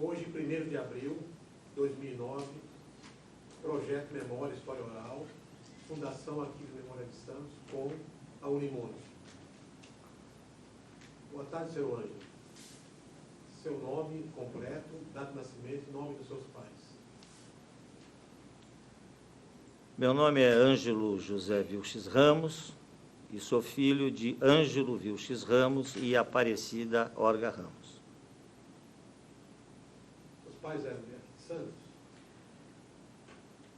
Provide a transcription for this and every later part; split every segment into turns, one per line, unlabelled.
Hoje, 1º de abril de 2009, Projeto Memória História Oral, Fundação Arquivo de Memória de Santos, com a Unimundo. Boa tarde, seu Ângelo. Seu nome completo, data de nascimento e nome dos seus pais.
Meu nome é Ângelo José Vilches Ramos e sou filho de Ângelo Vilches Ramos e Aparecida Orga Ramos.
Os pais eram de Santos?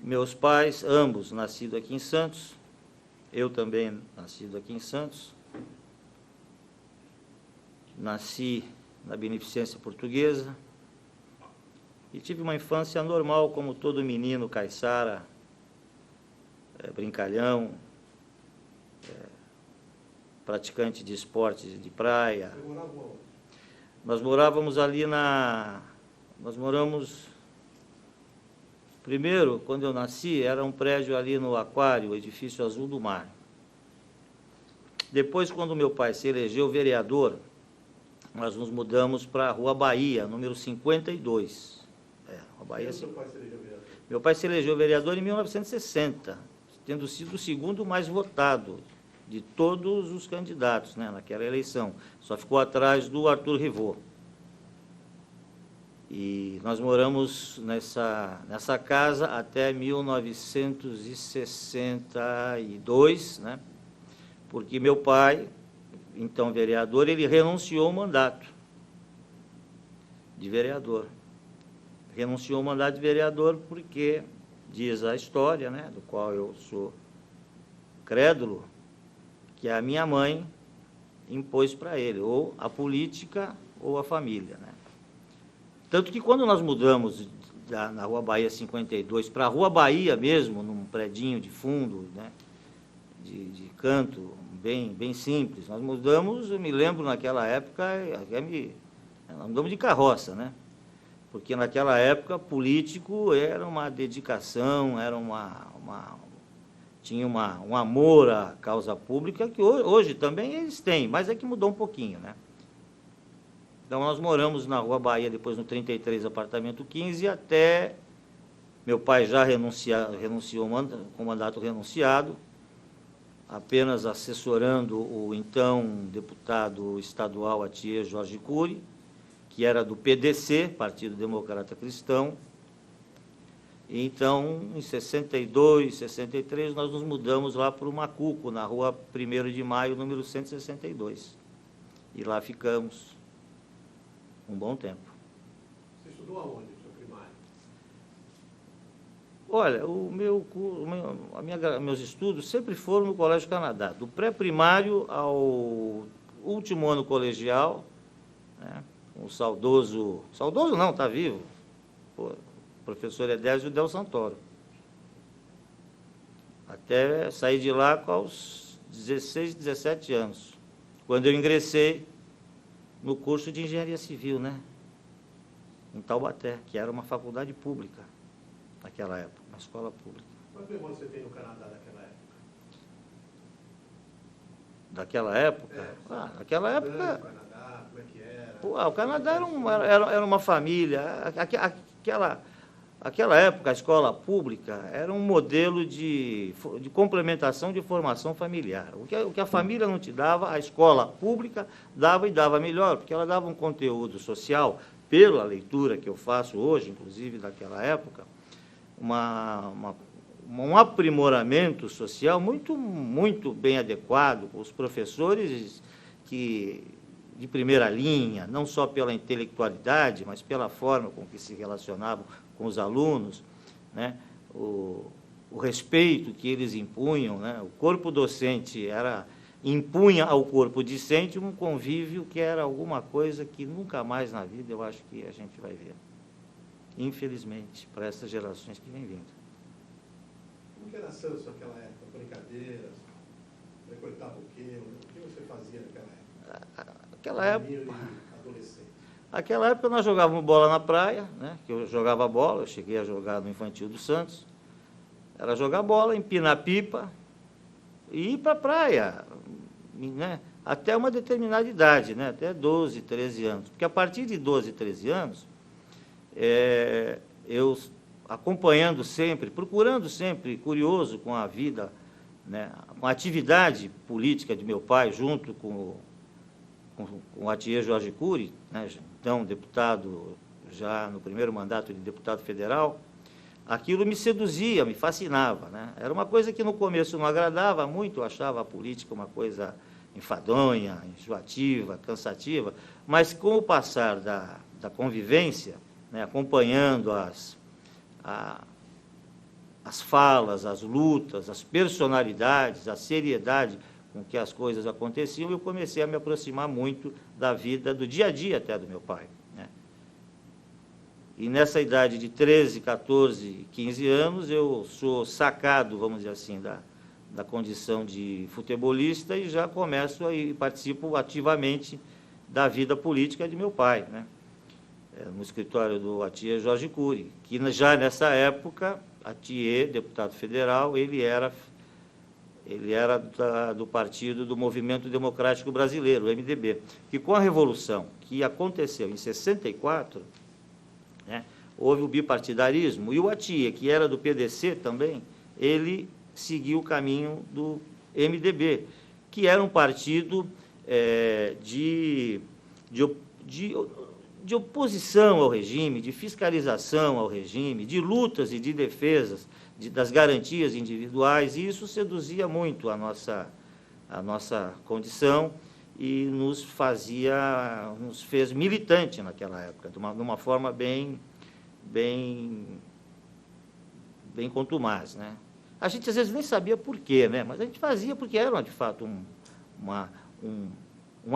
Meus pais, ambos nascidos aqui em Santos, eu também nascido aqui em Santos. Nasci na Beneficência Portuguesa e tive uma infância normal, como todo menino caiçara, brincalhão, praticante de esportes de praia.
Você morava onde?
Nós morávamos ali Nós moramos... Primeiro, quando eu nasci, era um prédio ali no Aquário, o Edifício Azul do Mar. Depois, quando meu pai se elegeu vereador, nós nos mudamos para a Rua Bahia, número 52. Rua Bahia.
Quando seu pai se elegeu vereador?
Meu pai se elegeu vereador em 1960. Tendo sido o segundo mais votado de todos os candidatos, né, naquela eleição. Só ficou atrás do Arthur Rivot. E nós moramos nessa casa até 1962, né, porque meu pai, então vereador, ele renunciou ao mandato de vereador. Renunciou ao mandato de vereador porque... diz a história, né, do qual eu sou crédulo, que a minha mãe impôs para ele, ou a política ou a família, né? Tanto que quando nós mudamos na Rua Bahia 52 para a Rua Bahia mesmo, num predinho de fundo, né, de canto, bem simples, nós mudamos, eu me lembro naquela época, nós mudamos de carroça, né? Porque naquela época político era uma dedicação, era tinha um amor à causa pública, que hoje também eles têm, mas é que mudou um pouquinho, né? Então nós moramos na Rua Bahia, depois no 33, apartamento 15, até meu pai já renunciou com o mandato renunciado, apenas assessorando o então deputado estadual Atier Jorge Cury, que era do PDC, Partido Democrata Cristão. E então, em 62, 63, nós nos mudamos lá para o Macuco, na Rua 1º de Maio, número 162. E lá ficamos um bom tempo.
Você estudou aonde, seu primário?
Olha, meus estudos sempre foram no Colégio Canadá, do pré-primário ao último ano colegial, né? O saudoso não, está vivo, o professor Edésio Del Santoro. Até sair de lá com aos 16, 17 anos, quando eu ingressei no curso de Engenharia Civil, né, em Taubaté, que era uma faculdade pública naquela época, uma escola pública.
Quanto tempo você tem no Canadá daquela época?
Daquela época? Naquela época...
Canadá, como é que era?
O Canadá era uma família. Aquela época, a escola pública era um modelo de complementação de formação familiar. O que a família não te dava, a escola pública dava, e dava melhor, porque ela dava um conteúdo social, pela leitura que eu faço hoje, inclusive naquela época, um aprimoramento social muito bem adequado, com os professores de primeira linha, não só pela intelectualidade, mas pela forma com que se relacionavam com os alunos, né? O respeito que eles impunham, né? O corpo docente impunha ao corpo discente um convívio que era alguma coisa que nunca mais na vida eu acho que a gente vai ver, infelizmente, para essas gerações que vêm vindo.
Como que era Santos naquela época? Brincadeiras? Frequentava o quê? O que você fazia naquela época?
Naquela época nós jogávamos bola na praia, né? Que eu jogava bola, eu cheguei a jogar no Infantil do Santos. Era jogar bola, empinar pipa e ir para a praia, né? Até uma determinada idade, né? Até 12, 13 anos. Porque a partir de 12, 13 anos, eu acompanhando sempre, procurando sempre, curioso com a vida, né, com a atividade política de meu pai, junto com o Atier Jorge Cury, né, então deputado, já no primeiro mandato de deputado federal, aquilo me seduzia, me fascinava, né? Era uma coisa que no começo não agradava muito, eu achava a política uma coisa enfadonha, enjoativa, cansativa, mas com o passar da convivência, né, acompanhando as falas, as lutas, as personalidades, a seriedade com que as coisas aconteciam, eu comecei a me aproximar muito da vida, do dia a dia até do meu pai, né? E nessa idade de 13, 14, 15 anos, eu sou sacado, vamos dizer assim, da condição de futebolista e já começo e participo ativamente da vida política de meu pai, né? No escritório do Atier Jorge Cury, que já nessa época, Atier, deputado federal, ele era do partido do Movimento Democrático Brasileiro, o MDB, que com a Revolução que aconteceu em 64, né, houve o bipartidarismo, e o Atier, que era do PDC também, ele seguiu o caminho do MDB, que era um partido de oposição ao regime, de fiscalização ao regime, de lutas e de defesas das garantias individuais, e isso seduzia muito a nossa condição e nos fez militante naquela época, de uma forma bem contumaz, né? A gente às vezes nem sabia por quê, né? Mas a gente fazia porque era, de fato, um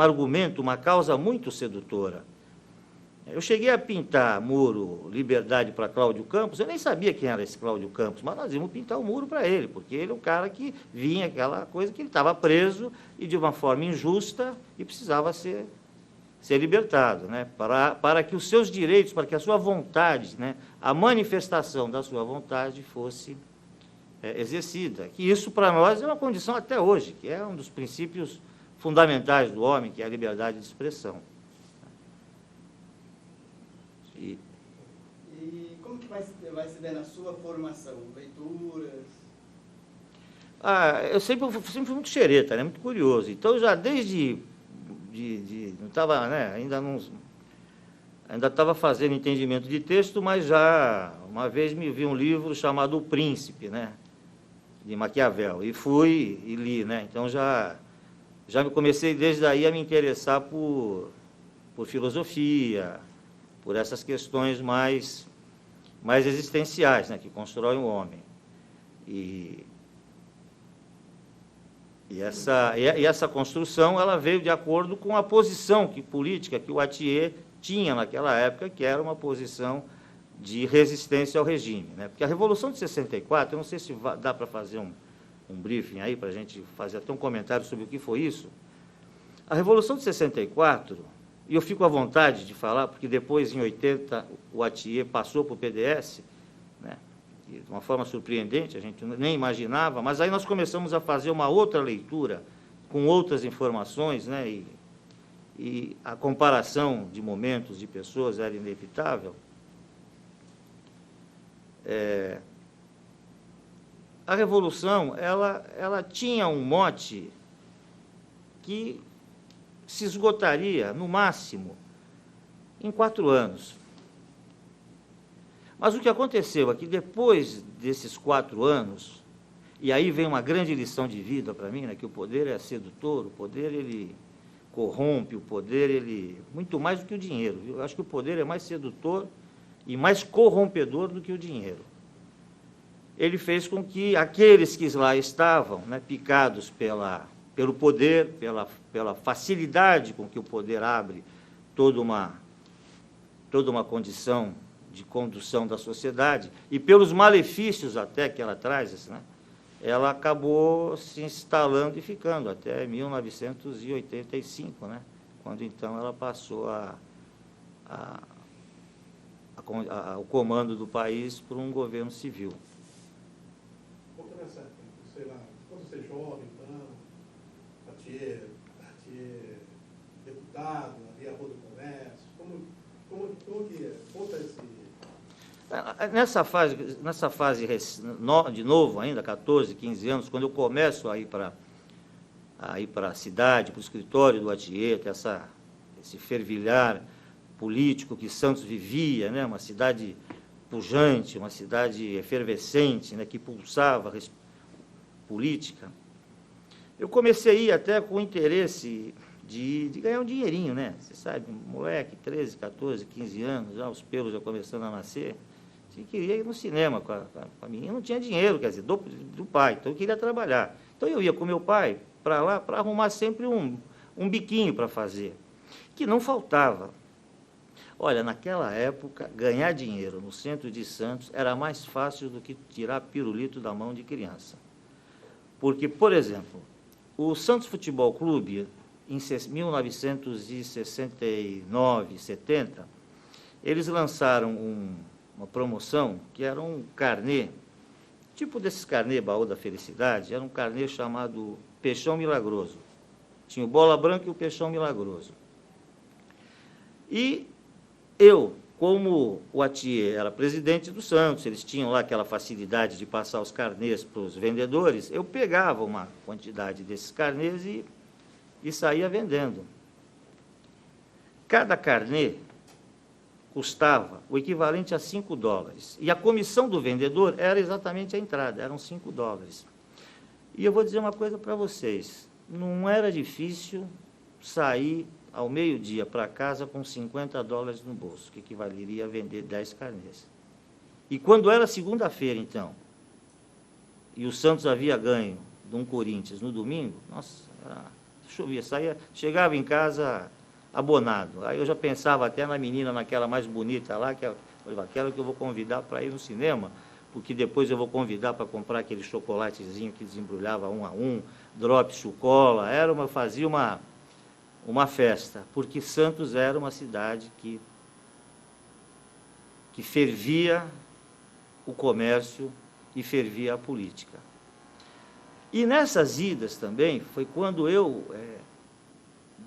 argumento, uma causa muito sedutora. Eu cheguei a pintar muro Liberdade para Cláudio Campos, eu nem sabia quem era esse Cláudio Campos, mas nós íamos pintar o muro para ele, porque ele é um cara que vinha aquela coisa que ele estava preso e de uma forma injusta e precisava ser libertado, né? Para que os seus direitos, para que a sua vontade, né, a manifestação da sua vontade fosse exercida. Que isso para nós é uma condição até hoje, que é um dos princípios fundamentais do homem, que é a liberdade de expressão.
E como que vai se ver na sua formação? Leituras?
Eu sempre fui muito xereta, né? Muito curioso. Então, já desde não estava, né? Ainda estava fazendo entendimento de texto, mas já uma vez me vi um livro chamado O Príncipe, né, de Maquiavel, e fui e li, né? Então já me comecei desde aí a me interessar por filosofia, por essas questões mais existenciais, né, que constroem o homem. E essa construção ela veio de acordo com a posição política que o Atier tinha naquela época, que era uma posição de resistência ao regime, né? Porque a Revolução de 64, eu não sei se dá para fazer um briefing aí, para a gente fazer até um comentário sobre o que foi isso. A Revolução de 64, e eu fico à vontade de falar, porque depois, em 80, o Atier passou para o PDS, né, de uma forma surpreendente, a gente nem imaginava, mas aí nós começamos a fazer uma outra leitura, com outras informações, né, e a comparação de momentos, de pessoas, era inevitável. A Revolução, ela tinha um mote que se esgotaria, no máximo, em 4 anos. Mas o que aconteceu é que, depois desses 4 anos, e aí vem uma grande lição de vida para mim, né, que o poder é sedutor, o poder ele corrompe, o poder ele... muito mais do que o dinheiro, viu? Eu acho que o poder é mais sedutor e mais corrompedor do que o dinheiro. Ele fez com que aqueles que lá estavam, né, picados pelo poder, pela facilidade com que o poder abre toda uma condição de condução da sociedade, e pelos malefícios até que ela traz, né, ela acabou se instalando e ficando até 1985, né, quando então ela passou o comando do país por um governo civil.
Nessa época, sei lá, quando você é jovem, então, Atier, deputado, ali a Rua do Comércio, como que é? Conta
Nessa fase de novo ainda, 14, 15 anos, quando eu começo a ir para a cidade, para o escritório do Atier, esse fervilhar político que Santos vivia, né? Uma cidade pujante, uma cidade efervescente, né? Que pulsava política. Eu comecei a ir até com interesse de ganhar um dinheirinho, né? Você sabe, moleque, 13, 14, 15 anos, já os pelos já começando a nascer. Você queria ir no cinema com a menina, não tinha dinheiro, quer dizer, do pai, então eu queria trabalhar. Então eu ia com meu pai para lá para arrumar sempre um biquinho para fazer, que não faltava. Olha, naquela época, ganhar dinheiro no centro de Santos era mais fácil do que tirar pirulito da mão de criança. Porque, por exemplo, o Santos Futebol Clube, em 1969, 70, eles lançaram uma promoção que era um carnê, tipo desses carnê Baú da Felicidade, era um carnê chamado Peixão Milagroso. Tinha o Bola Branca e o Peixão Milagroso. E eu, como o Atier era presidente do Santos, eles tinham lá aquela facilidade de passar os carnês para os vendedores, eu pegava uma quantidade desses carnês e saía vendendo. Cada carnê custava o equivalente a $5. E a comissão do vendedor era exatamente a entrada, eram $5. E eu vou dizer uma coisa para vocês, não era difícil sair ao meio-dia para casa com $50 no bolso, que equivaleria a vender 10 carnês. E quando era segunda-feira, então, e o Santos havia ganho de um Corinthians no domingo, nossa, chovia, chegava em casa abonado. Aí eu já pensava até na menina, naquela mais bonita lá, aquela que eu vou convidar para ir no cinema, porque depois eu vou convidar para comprar aquele chocolatezinho que desembrulhava 1 a 1, drops, chocola, fazia uma festa, porque Santos era uma cidade que fervia o comércio e fervia a política. E nessas idas também, foi quando eu,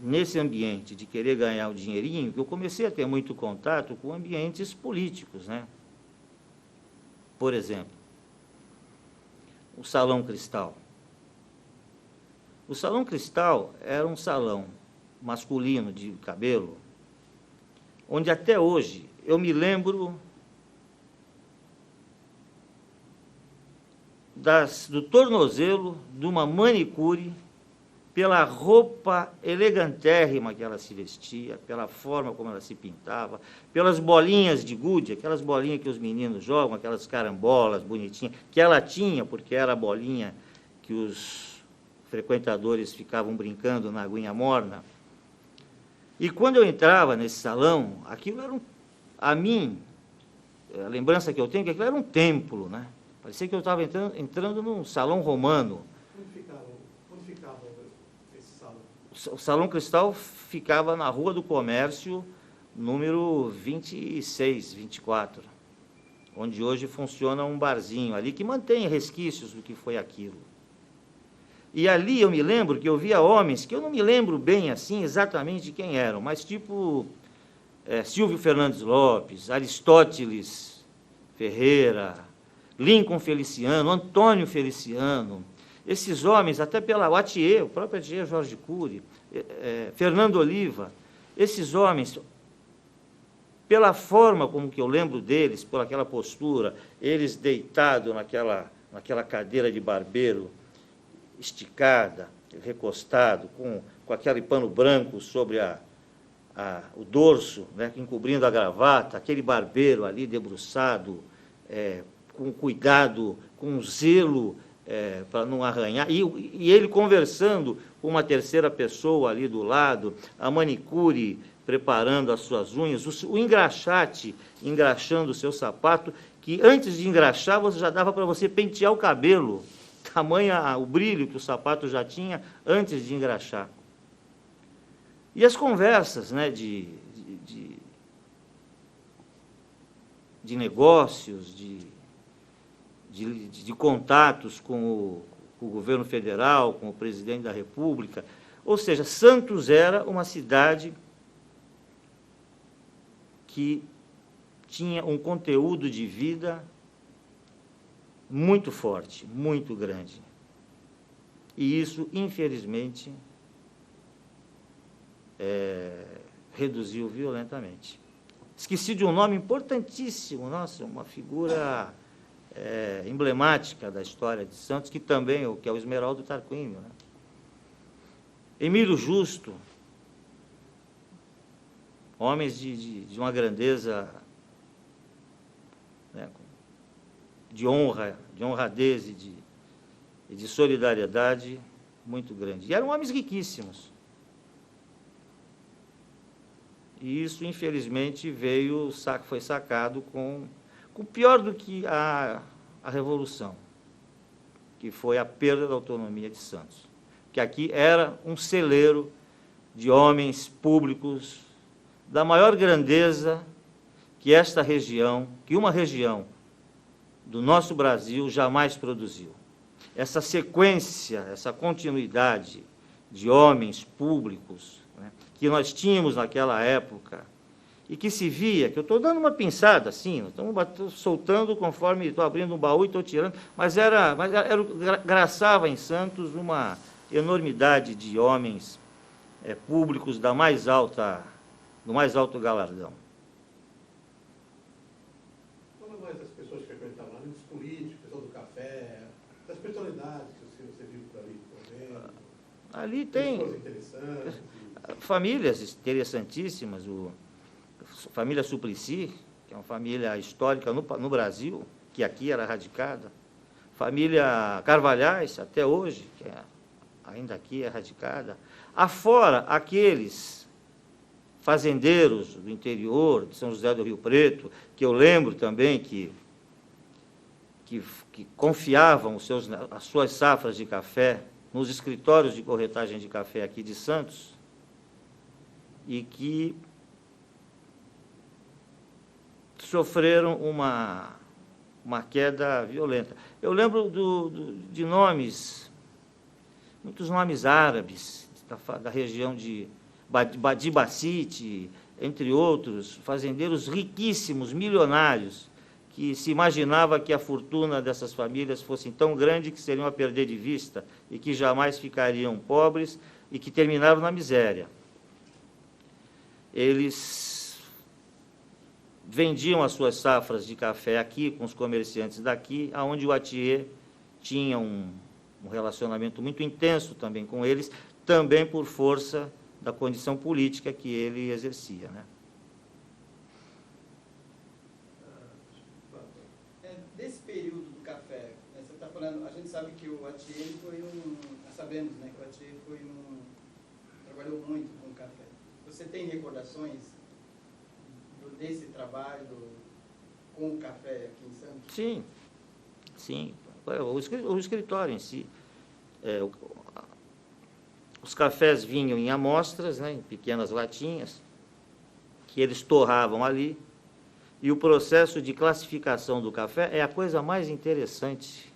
nesse ambiente de querer ganhar o dinheirinho, que eu comecei a ter muito contato com ambientes políticos, né? Por exemplo, o Salão Cristal. O Salão Cristal era um salão masculino de cabelo, onde até hoje eu me lembro do tornozelo de uma manicure, pela roupa elegantérrima que ela se vestia, pela forma como ela se pintava, pelas bolinhas de gude, aquelas bolinhas que os meninos jogam, aquelas carambolas bonitinhas, que ela tinha, porque era a bolinha que os frequentadores ficavam brincando na aguinha morna. E quando eu entrava nesse salão, aquilo era a lembrança que eu tenho é que aquilo era um templo, né? Parecia que eu estava entrando num salão romano.
Onde ficava esse salão?
O Salão Cristal ficava na Rua do Comércio, número 26, 24, onde hoje funciona um barzinho ali, que mantém resquícios do que foi aquilo. E ali eu me lembro que eu via homens, que eu não me lembro bem assim exatamente quem eram, mas tipo Silvio Fernandes Lopes, Aristóteles Ferreira, Lincoln Feliciano, Antônio Feliciano, esses homens, até o Atier, o próprio Atier Jorge Cury, Fernando Oliva, esses homens, pela forma como que eu lembro deles, por aquela postura, eles deitados naquela cadeira de barbeiro, esticada, recostado, com aquele pano branco sobre o dorso, né, encobrindo a gravata, aquele barbeiro ali debruçado, com cuidado, com zelo, para não arranhar, e ele conversando com uma terceira pessoa ali do lado, a manicure preparando as suas unhas, o engraxate engraxando o seu sapato, que antes de engraxar já dava para você pentear o cabelo, tamanha o brilho que o sapato já tinha antes de engraxar. E as conversas, né, de negócios, de contatos com o governo federal, com o presidente da República. Ou seja, Santos era uma cidade que tinha um conteúdo de vida muito forte, muito grande. E isso, infelizmente, reduziu violentamente. Esqueci de um nome importantíssimo, nossa, uma figura emblemática da história de Santos, que também que é o Esmeraldo Tarquínio, né? Emílio Justo, homens de uma grandeza, né, de honra, de honradez e de solidariedade muito grande. E eram homens riquíssimos. E isso, infelizmente, foi sacado com pior do que a Revolução, que foi a perda da autonomia de Santos. Que aqui era um celeiro de homens públicos da maior grandeza que esta região, que uma região do nosso Brasil jamais produziu. Essa sequência, essa continuidade de homens públicos, né, que nós tínhamos naquela época, e que se via, que eu estou dando uma pinçada, assim, estamos soltando conforme estou abrindo um baú e estou tirando, mas graçava em Santos uma enormidade de homens públicos do mais alto galardão.
Fala mais das pessoas que frequentavam lá, dos políticos, pessoal do café, das personalidades que você viu por ali, por exemplo.
Ali tem
pessoas interessantes.
Famílias interessantíssimas, a família Suplicy, que é uma família histórica no Brasil, que aqui era radicada, família Carvalhais, até hoje, que ainda aqui é radicada, afora aqueles fazendeiros do interior, de São José do Rio Preto, que eu lembro também que confiavam as suas safras de café nos escritórios de corretagem de café aqui de Santos, e que sofreram uma queda violenta. Eu lembro de nomes, muitos nomes árabes, da região de Badibacite, entre outros, fazendeiros riquíssimos, milionários, que se imaginava que a fortuna dessas famílias fosse tão grande que seriam a perder de vista e que jamais ficariam pobres e que terminaram na miséria. Eles vendiam as suas safras de café aqui, com os comerciantes daqui, onde o Attier tinha um relacionamento muito intenso também com eles, também por força da condição política que ele exercia, né?
Desse período do café, né, você está falando, a gente sabe que o Attier foi sabemos, né, que o Attier trabalhou muito com o café. Você tem recordações desse trabalho com o café aqui em Santos?
Sim, sim. O escritório em si, os cafés vinham em amostras, né, em pequenas latinhas, que eles torravam ali, e o processo de classificação do café é a coisa mais interessante,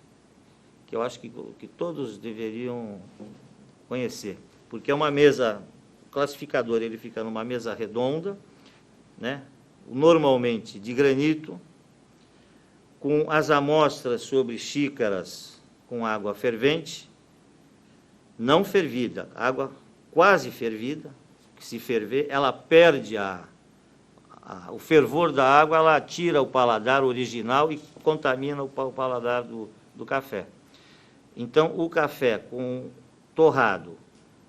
que eu acho que todos deveriam conhecer, porque é uma mesa, o classificador ele fica numa mesa redonda, né, normalmente de granito, com as amostras sobre xícaras com água fervente, não fervida, água quase fervida, que se ferver, ela perde o fervor da água, ela tira o paladar original e contamina o paladar do café. Então, o café torrado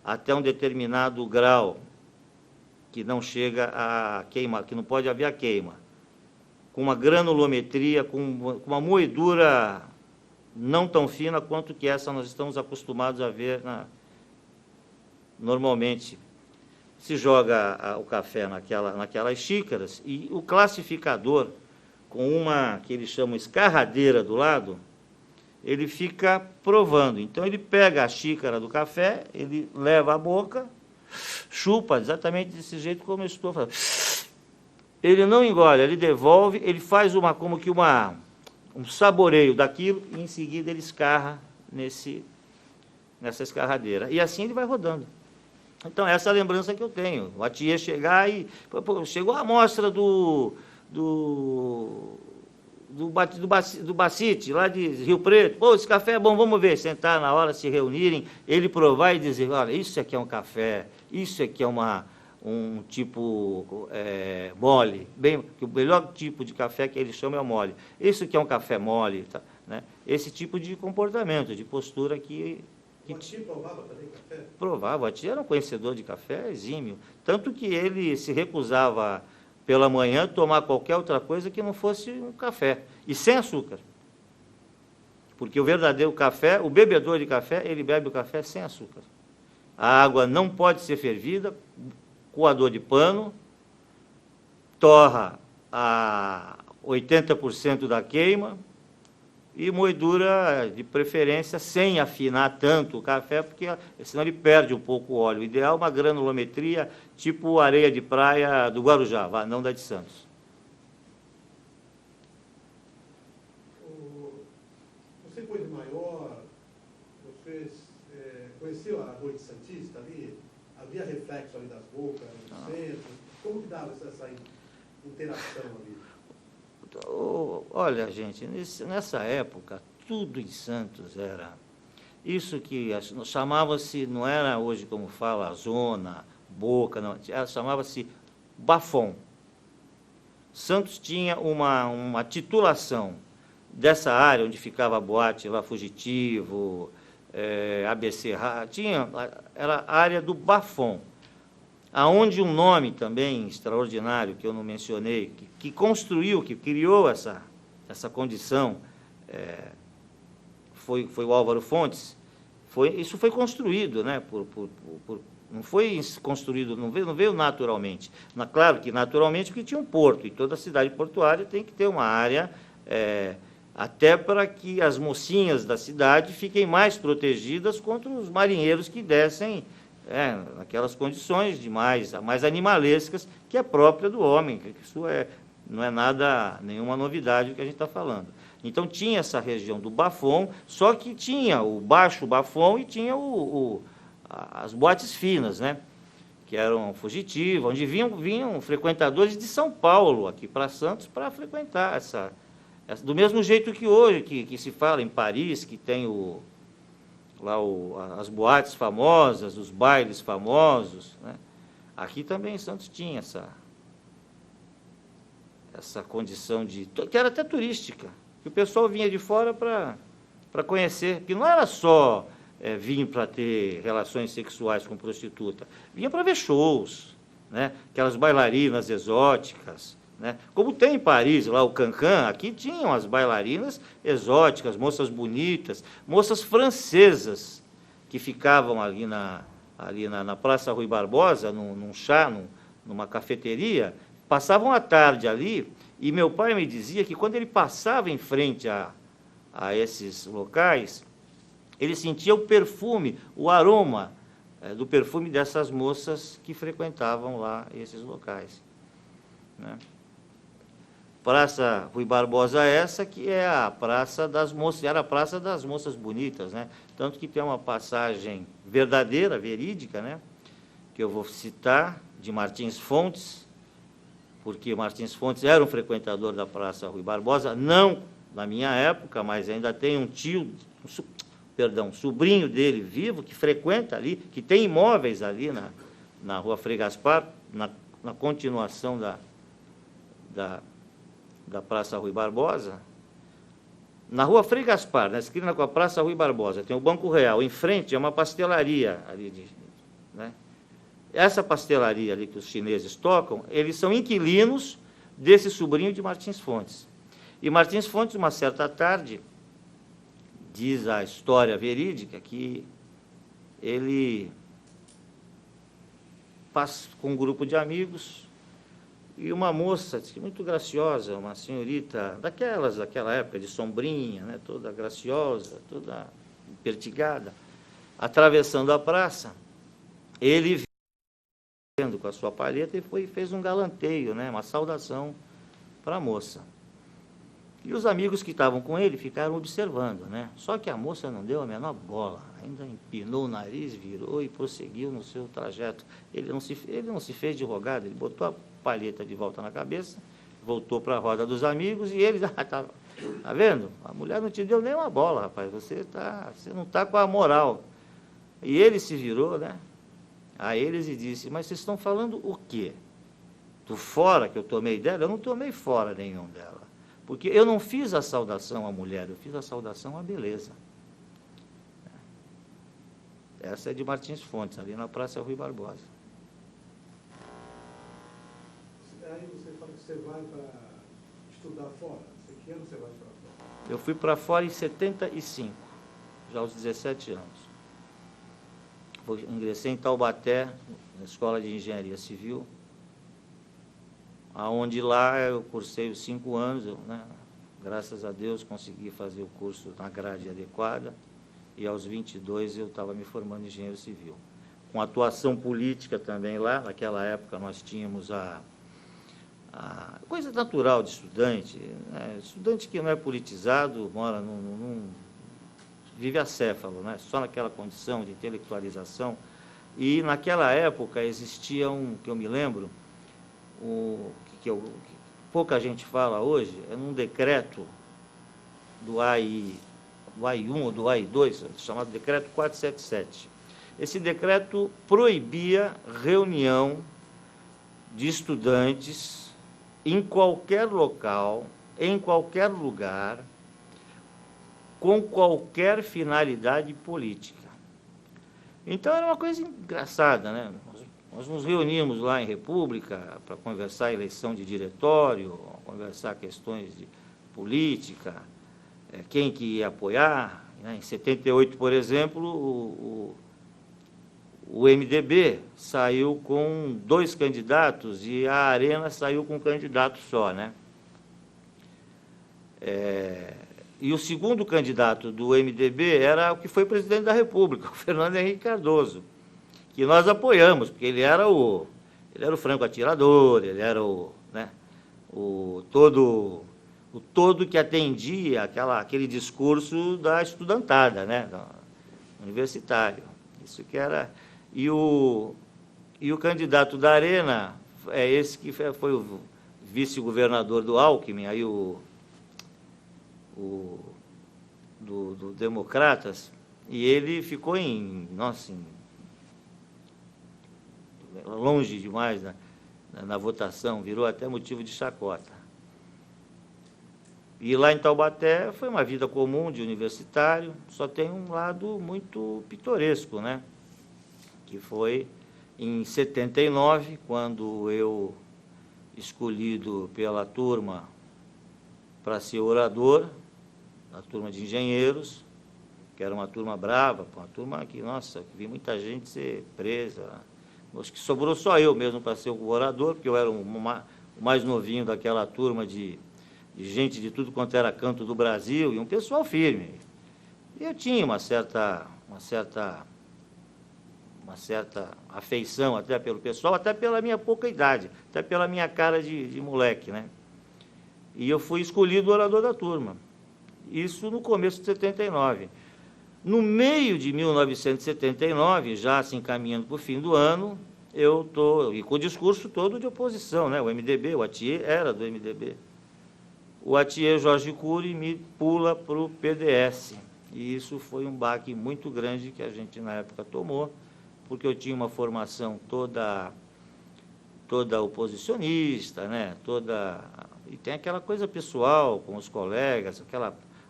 até um determinado grau, que não chega a queimar, que não pode haver a queima, com uma granulometria, com uma moedura não tão fina quanto que essa nós estamos acostumados a ver normalmente. Se joga o café naquelas xícaras e o classificador, com uma que eles chamam escarradeira do lado, ele fica provando. Então, ele pega a xícara do café, ele leva à boca, chupa exatamente desse jeito como eu estou falando. Ele não engole, ele devolve, ele faz um saboreio daquilo e, em seguida, ele escarra nessa escarradeira. E assim ele vai rodando. Então, essa é a lembrança que eu tenho. O Attier chegar e... chegou a amostra do do Bacite, lá de Rio Preto. Pô, esse café é bom, vamos ver. Sentar na hora, se reunirem, ele provar e dizer, olha, isso aqui é um café, isso aqui é um tipo mole, bem, que o melhor tipo de café que ele chama é o mole. Isso aqui é um café mole, tá, né? Esse tipo de comportamento, de postura que
o Ati provava também café?
Provava, o Ati era um conhecedor de café exímio, tanto que ele se recusava pela manhã tomar qualquer outra coisa que não fosse um café, e sem açúcar. Porque o verdadeiro café, o bebedor de café, ele bebe o café sem açúcar. A água não pode ser fervida, coador de pano, torra a 80% da queima, e moedura, de preferência, sem afinar tanto o café, porque senão ele perde um pouco o óleo. O ideal é uma granulometria tipo areia de praia do Guarujá, não da de Santos.
Você foi de maior, você conheceu a noite santista ali? Havia reflexo ali das bocas, no centro? Como que dava essa interação ali?
Olha, gente, nessa época, tudo em Santos era... Isso que chamava-se, não era hoje como fala, zona, boca, não, chamava-se Bafom. Santos tinha uma titulação dessa área onde ficava a boate lá, Fugitivo, ABC, era a área do Bafom, aonde um nome também extraordinário, que eu não mencionei, que construiu, que criou essa condição, foi o Álvaro Fontes. Isso foi construído, né, não foi construído, não veio naturalmente. Claro que naturalmente porque tinha um porto, e toda cidade portuária tem que ter uma área, até para que as mocinhas da cidade fiquem mais protegidas contra os marinheiros que descem naquelas condições mais animalescas que é própria do homem, que isso não é nenhuma novidade o que a gente está falando. Então, tinha essa região do Bafom, só que tinha o Baixo Bafom e tinha as boates finas, né? Que eram Fugitivo, onde vinham frequentadores de São Paulo aqui para Santos para frequentar do mesmo jeito que hoje, que se fala em Paris, que tem as boates famosas, os bailes famosos, né? Aqui também em Santos tinha essa condição que era até turística, que o pessoal vinha de fora para conhecer, que não era só vir para ter relações sexuais com prostituta, vinha para ver shows, né? Aquelas bailarinas exóticas, né? Como tem em Paris, lá o Cancan, aqui tinham as bailarinas exóticas, moças bonitas, moças francesas, que ficavam ali na Praça Rui Barbosa, num chá, numa cafeteria, passavam a tarde ali, e meu pai me dizia que quando ele passava em frente a esses locais, ele sentia o perfume, o aroma do perfume dessas moças que frequentavam lá esses locais, né? Praça Rui Barbosa essa, que é a Praça das Moças, era a Praça das Moças Bonitas, né? Tanto que tem uma passagem verdadeira, verídica, né? Que eu vou citar, de Martins Fontes, porque Martins Fontes era um frequentador da Praça Rui Barbosa, não na minha época, mas ainda tem um sobrinho dele vivo, que frequenta ali, que tem imóveis ali na Rua Frei Gaspar, na continuação da Praça Rui Barbosa. Na Rua Frei Gaspar, na esquina com a Praça Rui Barbosa, tem o Banco Real, em frente é uma pastelaria ali, né? Essa pastelaria ali que os chineses tocam, eles são inquilinos desse sobrinho de Martins Fontes. E Martins Fontes, uma certa tarde, diz a história verídica que ele passa com um grupo de amigos e uma moça muito graciosa, uma senhorita daquela época, de sombrinha, né, toda graciosa, toda pertigada, atravessando a praça, ele vendo com a sua palheta e fez um galanteio, né, uma saudação para a moça. E os amigos que estavam com ele ficaram observando, né? Só que a moça não deu a menor bola, ainda empinou o nariz, virou e prosseguiu no seu trajeto. Ele não se fez de rogado, ele botou a palheta de volta na cabeça, voltou para a roda dos amigos e eles, tá vendo? A mulher não te deu nem uma bola, rapaz, você não está com a moral. E ele se virou, né, a eles e disse, mas vocês estão falando o quê? Do fora que eu tomei dela? Eu não tomei fora nenhum dela, porque eu não fiz a saudação à mulher, eu fiz a saudação à beleza. Essa é de Martins Fontes, ali na Praça Rui Barbosa.
Aí você fala que você vai para estudar fora. Que ano você vai para fora?
Eu fui para fora em 75, já aos 17 anos. Ingressei em Taubaté, na Escola de Engenharia Civil, aonde lá eu cursei os 5 anos, né, graças a Deus consegui fazer o curso na grade adequada, e aos 22 eu estava me formando em engenheiro civil. Com atuação política também lá, naquela época nós tínhamos a coisa natural de estudante, né? Estudante que não é politizado, mora vive acéfalo, né? Só naquela condição de intelectualização. E naquela época existia que eu me lembro, que pouca gente fala hoje, é um decreto do AI1 ou do AI2, chamado decreto 477. Esse decreto proibia reunião de estudantes em qualquer local, em qualquer lugar, com qualquer finalidade política. Então era uma coisa engraçada, né? Nós nos reuníamos lá em República para conversar a eleição de diretório, conversar questões de política, quem que ia apoiar, né? Em 78, por exemplo, o MDB saiu com 2 candidatos e a Arena saiu com um candidato só, né? E o segundo candidato do MDB era o que foi presidente da República, o Fernando Henrique Cardoso, que nós apoiamos, porque ele era o franco atirador, ele era o todo que atendia aquele discurso da estudantada, né, universitário. Isso que era. E o candidato da Arena é esse que foi o vice-governador do Alckmin, aí do Democratas, e ele ficou longe demais na votação, virou até motivo de chacota. E lá em Taubaté foi uma vida comum de universitário, só tem um lado muito pitoresco, né? Que foi em 79, quando eu, escolhido pela turma para ser orador, a turma de engenheiros, que era uma turma brava, uma turma que, nossa, vi muita gente ser presa. Acho que sobrou só eu mesmo para ser o orador, porque eu era o mais novinho daquela turma de gente de tudo quanto era canto do Brasil, e um pessoal firme. E eu tinha uma certa afeição até pelo pessoal, até pela minha pouca idade, até pela minha cara de moleque, né? E eu fui escolhido orador da turma. Isso no começo de 79. No meio de 1979, já se encaminhando para o fim do ano, e com o discurso todo de oposição, né? O MDB, o Atier era do MDB. O Atier Jorge Cury me pula para o PDS. E isso foi um baque muito grande que a gente, na época, tomou, porque eu tinha uma formação toda oposicionista, né? E tem aquela coisa pessoal com os colegas,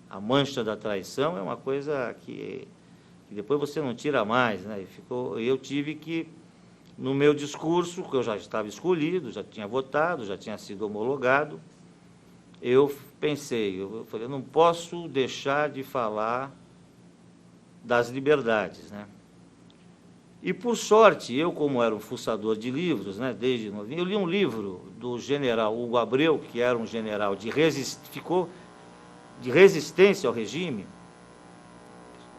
a mancha da traição é uma coisa que depois você não tira mais, né? Eu tive que, no meu discurso, que eu já estava escolhido, já tinha votado, já tinha sido homologado, eu falei, eu não posso deixar de falar das liberdades, né? E, por sorte, eu, como era um fuçador de livros, né, desde novinho, eu li um livro do general Hugo Abreu, que era um general ficou de resistência ao regime,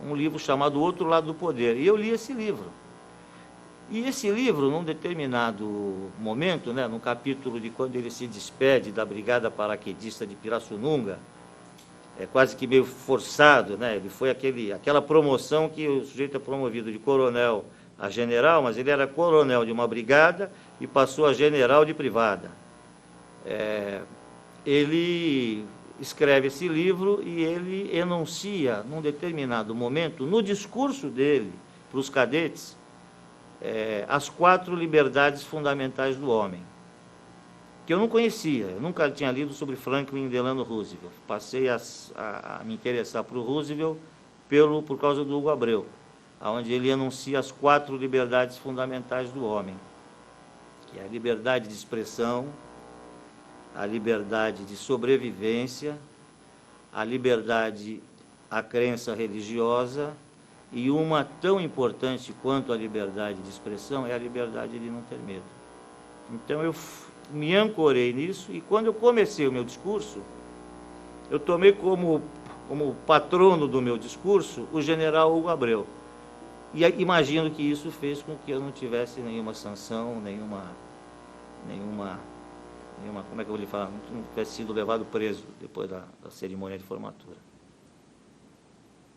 um livro chamado Outro Lado do Poder. E eu li esse livro. E esse livro, num determinado momento, né, num capítulo de quando ele se despede da Brigada Paraquedista de Pirassununga, quase que meio forçado, né? Ele foi aquela promoção que o sujeito é promovido de coronel a general, mas ele era coronel de uma brigada e passou a general de privada. ele escreve esse livro e ele enuncia, num determinado momento, no discurso dele para os cadetes, as 4 liberdades fundamentais do homem, que eu não conhecia, eu nunca tinha lido sobre Franklin Delano Roosevelt. Passei a me interessar por Roosevelt por causa do Hugo Abreu, onde ele enuncia as 4 liberdades fundamentais do homem, que é a liberdade de expressão, a liberdade de sobrevivência, a liberdade à crença religiosa, e uma tão importante quanto a liberdade de expressão é a liberdade de não ter medo. Então, eu me ancorei nisso, e quando eu comecei o meu discurso, eu tomei como patrono do meu discurso o general Hugo Abreu. E imagino que isso fez com que eu não tivesse nenhuma sanção, nenhuma como é que eu vou lhe falar, não tivesse sido levado preso depois da cerimônia de formatura.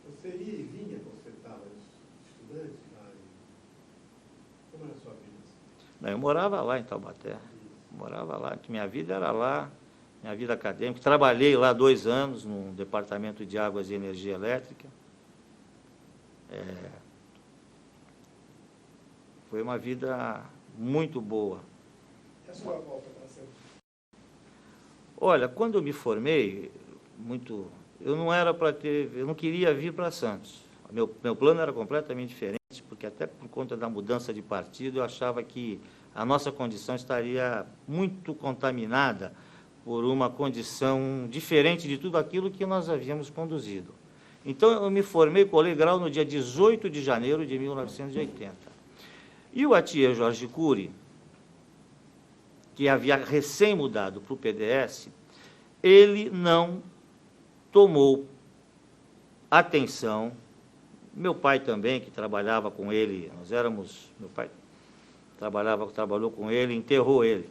Você ia e vinha quando você estava estudante? Como era a sua vida?
Não, eu morava lá em Taubaté. Morava lá, minha vida era lá, minha vida acadêmica. Trabalhei lá 2 anos no departamento de águas e energia elétrica. Foi uma vida muito boa.
E a sua volta para ser?
Olha, quando eu me formei, eu não queria vir para Santos. Meu plano era completamente diferente, porque até por conta da mudança de partido, eu achava que a nossa condição estaria muito contaminada por uma condição diferente de tudo aquilo que nós havíamos conduzido. Então, eu me formei, colei grau no dia 18 de janeiro de 1980. E o Atier Jorge Cury, que havia recém-mudado para o PDS, ele não tomou atenção. Meu pai também, que trabalhava com ele, meu pai trabalhou com ele, enterrou ele.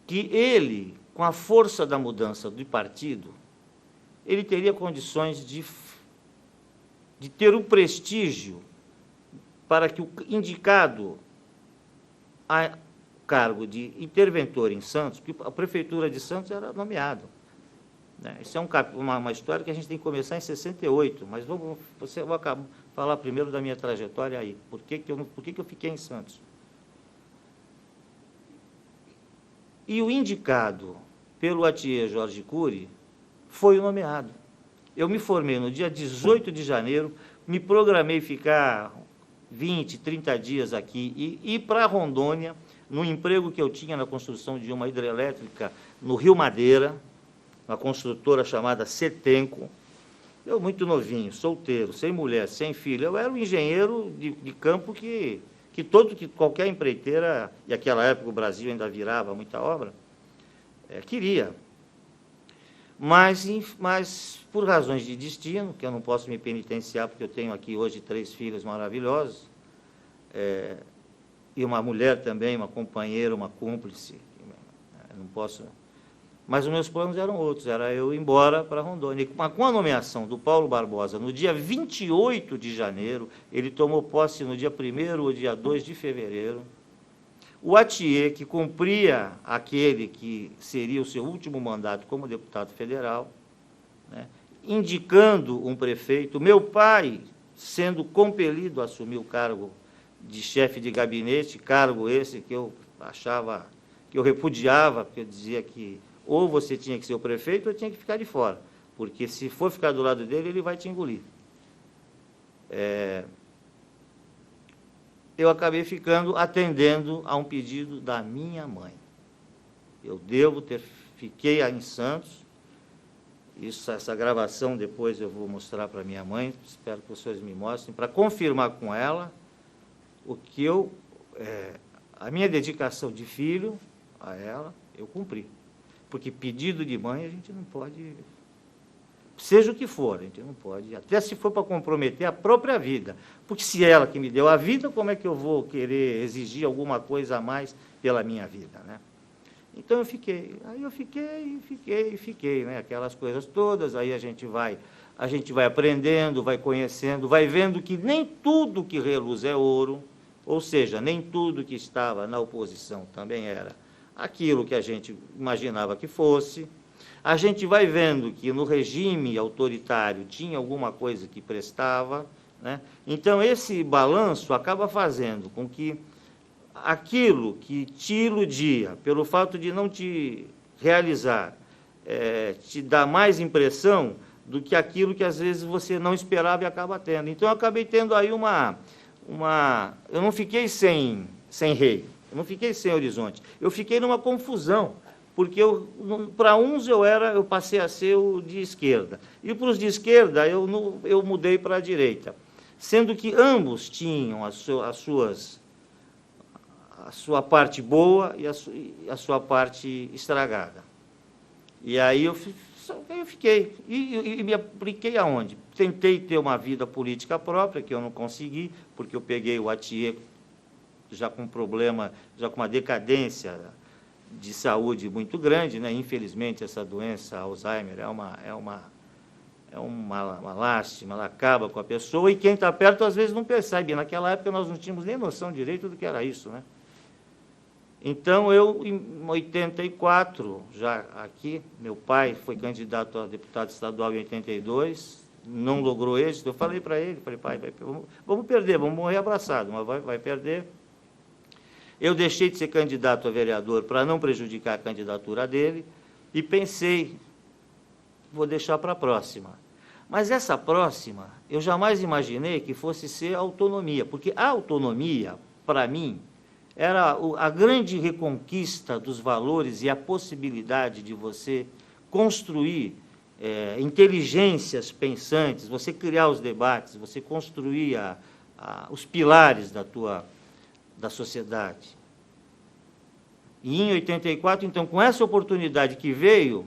Que ele, com a força da mudança do partido, ele teria condições de ter o prestígio para que o indicado a cargo de interventor em Santos, porque a prefeitura de Santos era nomeado. Isso é uma história que a gente tem que começar em 68, mas vou falar primeiro da minha trajetória aí. Por que eu fiquei em Santos? E o indicado pelo Atier Jorge Cury foi o nomeado. Eu me formei no dia 18 de janeiro, me programei ficar 20, 30 dias aqui e ir para Rondônia, no emprego que eu tinha na construção de uma hidrelétrica no Rio Madeira, uma construtora chamada Setenco. Eu, muito novinho, solteiro, sem mulher, sem filho, eu era um engenheiro de campo que qualquer empreiteira, e naquela época o Brasil ainda virava muita obra, queria. Mas, por razões de destino, que eu não posso me penitenciar, porque eu tenho aqui hoje 3 filhos maravilhosos, e uma mulher também, uma companheira, uma cúmplice, não posso... Mas os meus planos eram outros, era eu ir embora para Rondônia. E com a nomeação do Paulo Barbosa, no dia 28 de janeiro, ele tomou posse no dia 1º ou dia 2 de fevereiro, o Atier, que cumpria aquele que seria o seu último mandato como deputado federal, indicando um prefeito, meu pai sendo compelido a assumir o cargo de chefe de gabinete, cargo esse que eu achava, que eu repudiava, porque eu dizia que ou você tinha que ser o prefeito ou tinha que ficar de fora, porque se for ficar do lado dele, ele vai te engolir. Eu acabei atendendo a um pedido da minha mãe. Fiquei em Santos, essa gravação depois eu vou mostrar para minha mãe, espero que vocês me mostrem, para confirmar com ela a minha dedicação de filho a ela, eu cumpri. Porque pedido de mãe a gente não pode, seja o que for, a gente não pode, até se for para comprometer a própria vida. Porque se ela que me deu a vida, como é que eu vou querer exigir alguma coisa a mais pela minha vida, né? Então eu fiquei, aquelas coisas todas, aí a gente vai aprendendo, vai conhecendo, vai vendo que nem tudo que reluz é ouro, ou seja, nem tudo que estava na oposição também era aquilo que a gente imaginava que fosse. A gente vai vendo que no regime autoritário tinha alguma coisa que prestava, né? Então, esse balanço acaba fazendo com que aquilo que te iludia, pelo fato de não te realizar, te dá mais impressão do que aquilo que às vezes você não esperava e acaba tendo. Então, eu acabei tendo aí eu não fiquei sem rei, eu não fiquei sem horizonte, eu fiquei numa confusão, porque para uns eu passei a ser o de esquerda, e para os de esquerda eu mudei para a direita, sendo que ambos tinham a sua parte boa e a sua parte estragada. E aí eu fiquei, e me apliquei aonde? Tentei ter uma vida política própria, que eu não consegui, porque eu peguei o Atier já com problema, já com uma decadência de saúde muito grande, né? Infelizmente, essa doença, Alzheimer, é uma lástima, ela acaba com a pessoa, e quem está perto, às vezes, não percebe. Naquela época, nós não tínhamos nem noção direito do que era isso, né? Então, eu, em 84, já aqui, meu pai foi candidato a deputado estadual em 82, não logrou êxito. Eu falei para ele, pai, vamos perder, vamos morrer abraçado, mas vai perder. Eu deixei de ser candidato a vereador para não prejudicar a candidatura dele e pensei, vou deixar para a próxima. Mas essa próxima, eu jamais imaginei que fosse ser a autonomia, porque a autonomia, para mim, era a grande reconquista dos valores e a possibilidade de você construir inteligências pensantes, você criar os debates, você construir os pilares da sociedade. E em 84, então, com essa oportunidade que veio,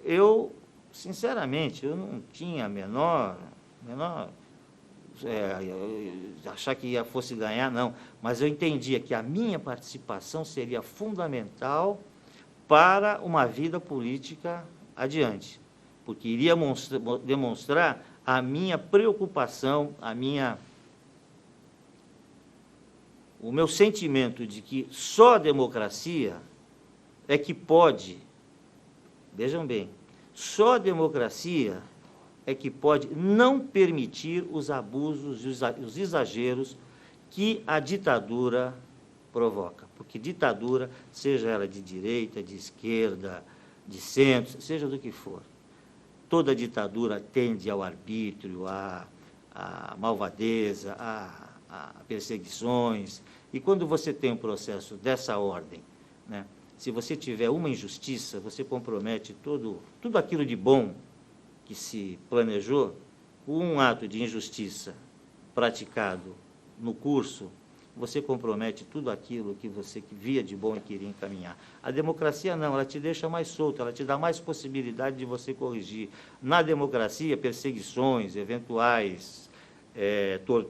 eu, sinceramente, eu não tinha a menor achar que fosse ganhar, não, mas eu entendia que a minha participação seria fundamental para uma vida política adiante, porque iria demonstrar a minha preocupação, o meu sentimento de que só a democracia é que pode, vejam bem, só a democracia é que pode não permitir os abusos e os exageros que a ditadura provoca. Porque ditadura, seja ela de direita, de esquerda, de centro, seja do que for, toda ditadura tende ao arbítrio, à malvadeza, a perseguições. E quando você tem um processo dessa ordem, né, se você tiver uma injustiça, você compromete tudo aquilo de bom que se planejou. Um ato de injustiça praticado no curso, você compromete tudo aquilo que você via de bom e queria encaminhar. A democracia não, ela te deixa mais solto, ela te dá mais possibilidade de você corrigir. Na democracia, perseguições, eventuais,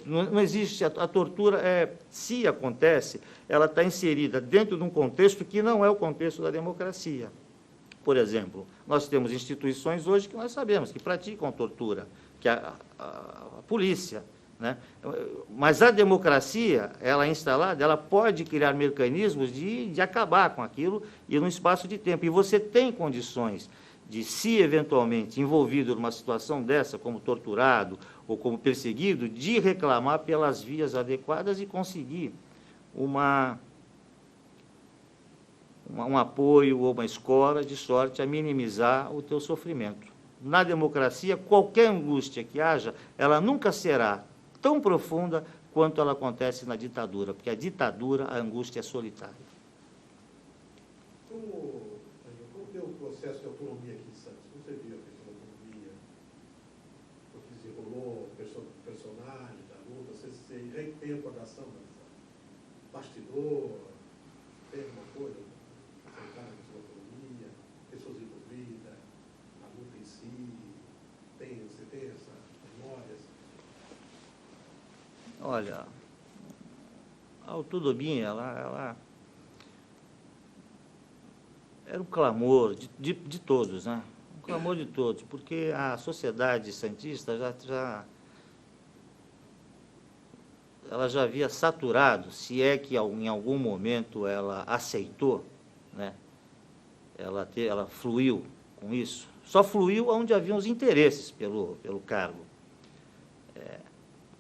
não existe, a tortura, se acontece, ela está inserida dentro de um contexto que não é o contexto da democracia. Por exemplo, nós temos instituições hoje que nós sabemos que praticam tortura, que a polícia, né? Mas a democracia, ela é instalada, ela pode criar mecanismos de acabar com aquilo e num espaço de tempo. E você tem condições de, se eventualmente envolvido numa situação dessa, como torturado ou como perseguido, de reclamar pelas vias adequadas e conseguir um apoio ou uma escola de sorte a minimizar o teu sofrimento. Na democracia, qualquer angústia que haja, ela nunca será tão profunda quanto ela acontece na ditadura, porque a ditadura, a angústia é solitária.
Como deu o processo de autonomia aqui em Santos? Como você viu a questão da autonomia? O que desenrolou, personagens da luta? Você tem recordação dessa bastidor? Tem alguma coisa? Pessoas envolvidas, a luta em si, você tem essas memórias?
Olha, a autonomia, ela era um clamor de todos, né? Um clamor de todos, porque a sociedade santista ela já havia saturado, se é que em algum momento ela aceitou, né? Ela fluiu com isso. Só fluiu onde haviam os interesses pelo cargo.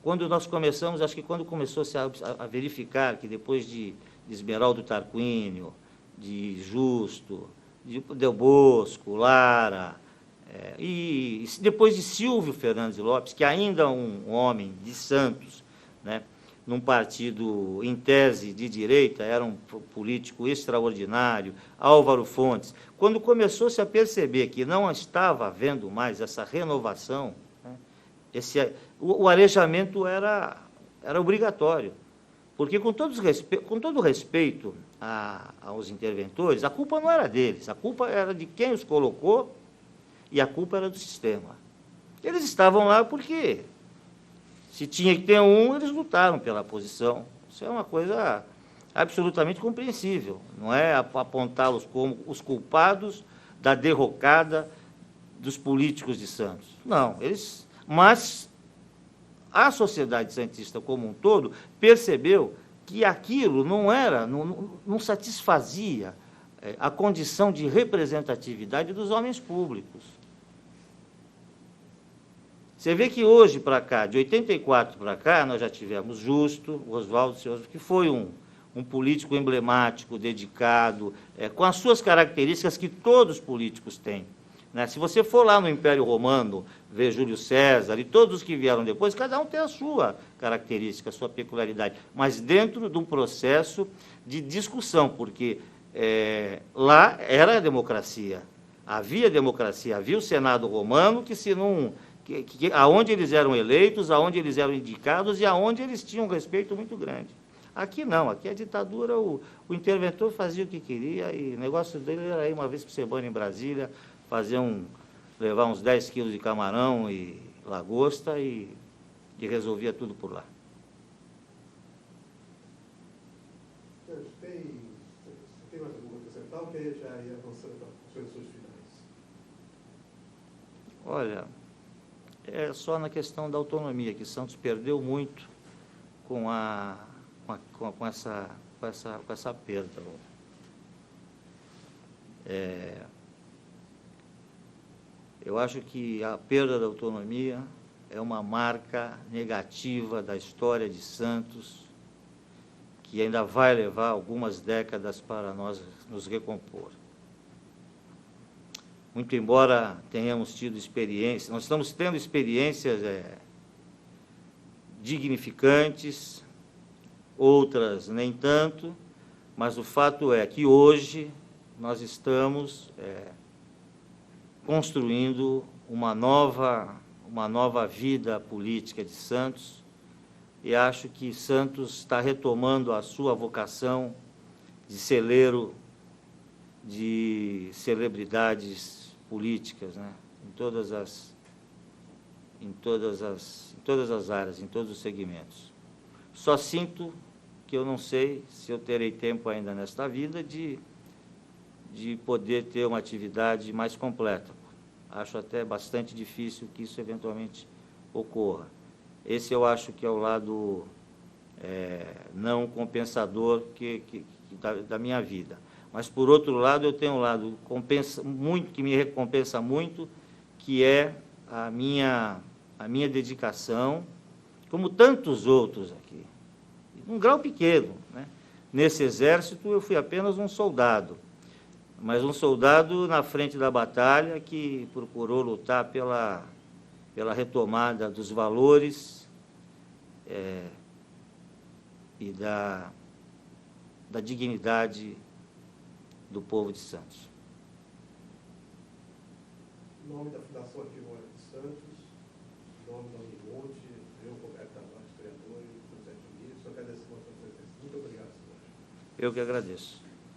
Quando nós começamos, acho que quando começou-se a verificar que depois de Esmeraldo Tarquínio, de Justo, de Del Bosco, Lara, e depois de Silvio Fernandes Lopes, que ainda um homem de Santos, né, num partido em tese de direita, era um político extraordinário, Álvaro Fontes, quando começou-se a perceber que não estava havendo mais essa renovação, né, o arejamento era obrigatório, porque com todo respeito aos interventores, a culpa não era deles, a culpa era de quem os colocou e a culpa era do sistema. Eles estavam lá porque, se tinha que ter um, eles lutaram pela posição. Isso é uma coisa absolutamente compreensível, não é apontá-los como os culpados da derrocada dos políticos de Santos. Não, mas a sociedade santista como um todo percebeu que aquilo não satisfazia a condição de representatividade dos homens públicos. Você vê que hoje para cá, de 84 para cá, nós já tivemos Justo, Oswaldo Seoso, que foi um político emblemático, dedicado, com as suas características que todos os políticos têm. Né? Se você for lá no Império Romano, ver Júlio César e todos os que vieram depois, cada um tem a sua característica, a sua peculiaridade, mas dentro de um processo de discussão, porque lá era a democracia, havia o Senado romano, que se não... aonde eles eram eleitos, aonde eles eram indicados e aonde eles tinham um respeito muito grande. Aqui não, aqui a ditadura, o interventor fazia o que queria e o negócio dele era ir uma vez por semana em Brasília, levar uns 10 quilos de camarão e lagosta e resolvia tudo por lá.
Você tem mais alguma coisa a acrescentar ou quer já ir avançando para as suas finais?
Olha, é só na questão da autonomia, que Santos perdeu muito com essa perda. Eu acho que a perda da autonomia é uma marca negativa da história de Santos, que ainda vai levar algumas décadas para nós nos recompor. Muito embora tenhamos tido experiências, nós estamos tendo experiências dignificantes, outras nem tanto, mas o fato é que hoje nós estamos construindo uma nova vida política de Santos, e acho que Santos está retomando a sua vocação de celeiro de celebridades políticas, né? em todas as áreas, em todos os segmentos. Só sinto que eu não sei se eu terei tempo ainda nesta vida de poder ter uma atividade mais completa. Acho até bastante difícil que isso eventualmente ocorra. Esse eu acho que é o lado não compensador da minha vida. Mas, por outro lado, eu tenho um lado que me recompensa muito, que é a minha dedicação, como tantos outros aqui, um grau pequeno, né? Nesse exército eu fui apenas um soldado, mas um soldado na frente da batalha que procurou lutar pela retomada dos valores e da dignidade do povo de Santos.
Em nome da Fundação Arquivória de Santos, em nome da Unimonte, eu, Roberto Tavares, historiador, e José Diniz, só agradeço a sua presença. Muito obrigado, senhor.
Eu que agradeço.